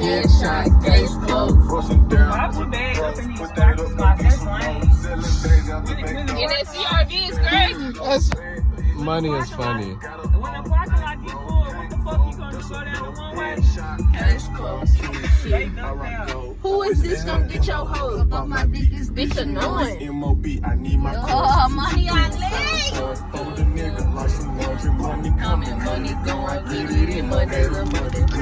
headshot, case closed. I put bag up in these parking spots. That's lame. And that CRV is crazy. Money is funny. When the parking lot get full, what the fuck you gonna go down the one way? Case closed. Straight up down. Who is this gonna get your hoe? Bitch annoying. Oh, money on legs. Coming, money going, get it in, money.